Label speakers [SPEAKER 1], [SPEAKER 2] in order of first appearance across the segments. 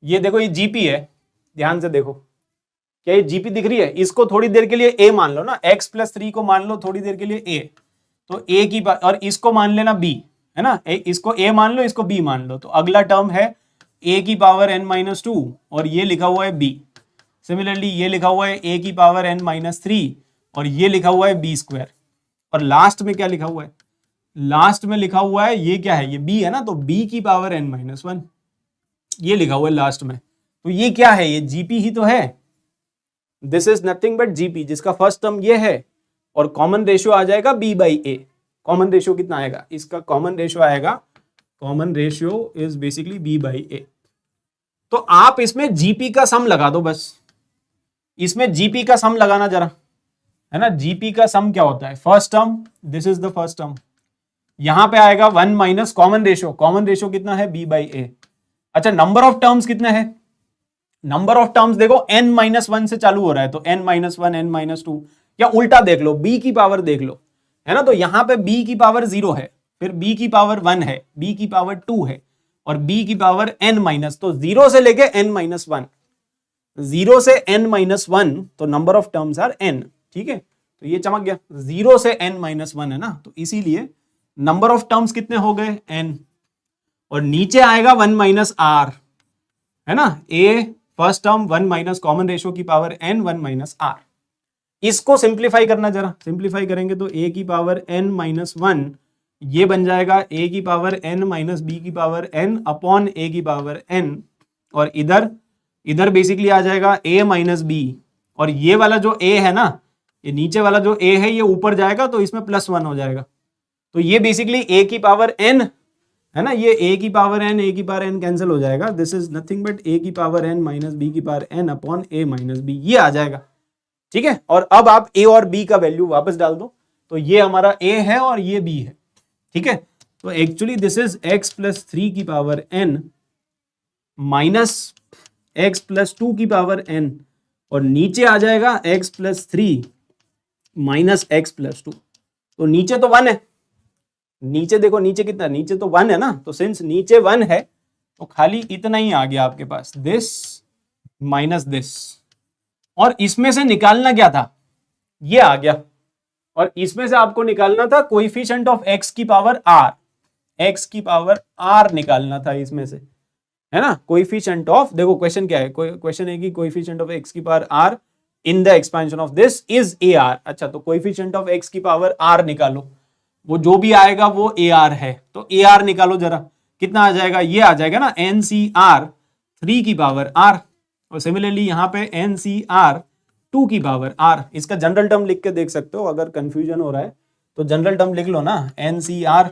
[SPEAKER 1] ये देखो ये जीपी है, ध्यान से देखो, क्या ये जीपी दिख रही है? इसको थोड़ी देर के लिए ए मान लो ना, x प्लस 3 को मान लो थोड़ी देर के लिए ए, तो ए की और इसको मान लेना बी, है ना, इसको ए मान लो, इसको बी मान लो, तो अगला टर्म है ए की पावर n माइनस 2 और ये लिखा हुआ है बी। सिमिलरली ये लिखा हुआ है ए की पावर n माइनस 3 और ये लिखा हुआ है बी स्क्वायर। और लास्ट में क्या लिखा हुआ है? लास्ट में लिखा हुआ है ये क्या है? ये बी है ना, तो बी की पावर n माइनस 1 ये लिखा हुआ है लास्ट में। तो ये क्या है? ये जीपी ही तो है। This is nothing but GP, जिसका फर्स्ट टर्म ये है और कॉमन रेशियो आ जाएगा b by A. Common ratio कितना आएगा? इसका कॉमन रेशियो आएगा, common ratio is basically b by A. तो आप इसमें जीपी का सम लगा दो बस, इसमें जीपी का सम लगाना जरा, है ना। जीपी का सम क्या होता है? First term, this is the first term, यहां पे आएगा 1 minus common ratio. Common ratio कितना है? b बाई ए। अच्छा, नंबर ऑफ टर्म्स कितने हैं? नंबर ऑफ टर्म्स देखो n माइनस 1 से चालू हो रहा है, तो n माइनस 1, n माइनस 2, या उल्टा देख लो, b की पावर देख लो, है ना। तो यहां पे b की पावर 0 है, फिर b की पावर 1 है, b की पावर 2 है और b की पावर n माइनस, तो 0 से लेके n माइनस 1, 0 से n माइनस 1, तो number of terms are n। ठीक है, तो ये चमक गया, 0 से n माइनस 1 है ना, तो इसीलिए नंबर ऑफ टर्म्स कितने हो गए? n। और नीचे आएगा 1 माइनस r, है ना, a first term 1 minus common ratio की पावर n 1 माइनस r। इसको सिंप्लीफाई करना जरा, सिंप्लीफाई करेंगे तो a की पावर n माइनस 1 ये बन जाएगा a की पावर n माइनस b की पावर n अपॉन a की पावर n, और इधर इधर बेसिकली आ जाएगा a माइनस b, और ये वाला जो a है ना, ये नीचे वाला जो a है ये ऊपर जाएगा तो इसमें प्लस 1 हो जाएगा, तो ये बेसिकली a की पावर n है ना, ये a की पावर n, a की पावर n कैंसिल हो जाएगा, this is nothing but a की पावर n माइनस b की power n upon a minus b, ये आ जाएगा। ठीक है, और अब आप a और b का वैल्यू वापस डाल दो, तो ये हमारा a है और ये b है। ठीक है, तो actually this is x plus 3 की power n minus x plus 2 की पावर n, और नीचे आ जाएगा x plus 3 minus x plus 2, तो नीचे तो 1 है, नीचे देखो नीचे कितना, नीचे तो 1 है ना, तो सिंस नीचे 1 है तो खाली इतना ही आ गया आपके पास, दिस माइनस दिस, और इसमें से निकालना क्या था? ये आ गया, और इसमें से आपको निकालना था कोएफिशिएंट ऑफ x की पावर r, x की पावर r निकालना था इसमें से, है ना। कोएफिशिएंट ऑफ, देखो क्वेश्चन क्या है, क्वेश्चन है कि कोएफिशिएंट ऑफ x की power r in the expansion of this is ar। अच्छा, तो कोएफिशिएंट ऑफ x की पावर r निकालो, वो जो भी आएगा वो ar है, तो ar निकालो जरा, कितना आ जाएगा? ये आ जाएगा ना ncr 3 की पावर r, और सिमिलरली यहाँ पे ncr 2 की पावर r। इसका जनरल टर्म लिख के देख सकते हो, अगर कंफ्यूजन हो रहा है तो जनरल टर्म लिख लो ना, ncr,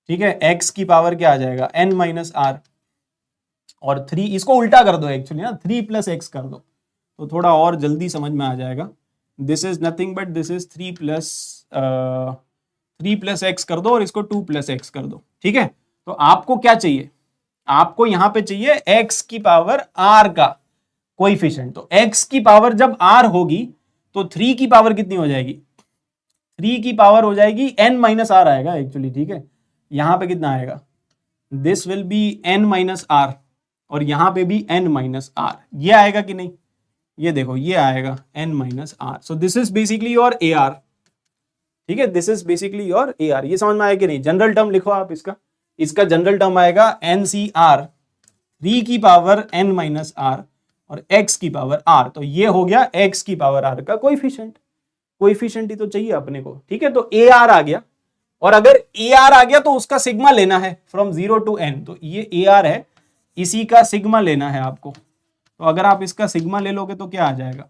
[SPEAKER 1] ठीक है, x की पावर क्या आ जाएगा? n माइनस r, और 3, इसको उल्टा कर दो एक्चुअली ना, 3 प्लस x कर दो तो थोड़ा और जल्दी समझ में आ जाएगा। This is nothing but this is 3 plus x कर दो और इसको 2 प्लस x कर दो। ठीक है, तो आपको क्या चाहिए? आपको यहां पे चाहिए x की पावर r का कोएफिशिएंट, तो x की पावर जब r होगी तो 3 की पावर कितनी हो जाएगी? 3 की पावर हो जाएगी n माइनस r आएगा एक्चुअली। ठीक है, यहां पे कितना आएगा? This will be n minus r, और यहां पे भी n माइनस r, ये आएगा कि नहीं? ये देखो ये आएगा n minus r, so this is basically your ar। ठीक है, this is basically your ar। ये समझ में आया कि नहीं? जनरल टर्म लिखो आप इसका, इसका जनरल टर्म आएगा ncr 3 की पावर n माइनस r और x की पावर r, तो ये हो गया x की पावर r का कोएफिशिएंट। कोएफिशिएंट ही तो चाहिए अपने को। ठीक है, तो ar आ गया, और अगर ar आ गया तो उसका सिग्मा लेना है फ्रॉम 0 टू n, तो ये ar है, इसी का सिग्मा लेना है आपको। तो अगर आप इसका सिग्मा ले लोगे तो क्या आ जाएगा?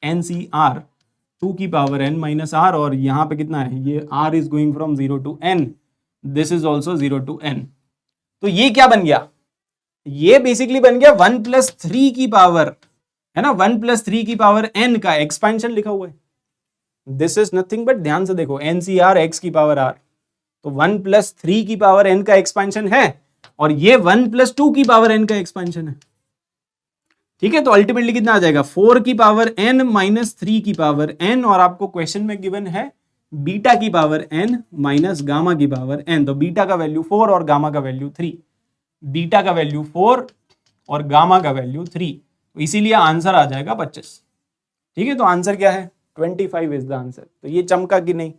[SPEAKER 1] ncr 2 की पावर n माइनस r, और यहां पे कितना है? ये r is going from 0 to n, this is also 0 to n। तो ये क्या बन गया? ये बेसिकली बन गया 1 प्लस 3 की पावर, है ना, 1 प्लस 3 की पावर n का एक्सपेंशन लिखा हुआ है। दिस इज नथिंग बट, ध्यान से देखो, ncr x की पावर r, तो 1 प्लस 3 की पावर n का एक्सपेंशन है, और ये 1 प्लस 2 की पावर n का एक्सपेंशन है। ठीक है, तो अल्टीमेटली कितना आ जाएगा? 4 की पावर n माइनस 3 की पावर n, और आपको क्वेश्चन में गिवन है बीटा की पावर n माइनस गामा की पावर n, तो बीटा का वैल्यू 4 और गामा का वैल्यू 3। बीटा का वैल्यू 4 और गामा का वैल्यू 3, तो इसीलिए आंसर आ जाएगा 25। ठीक है, तो आंसर क्या है 25 इज द आंसर। तो ये चमका कि नहीं?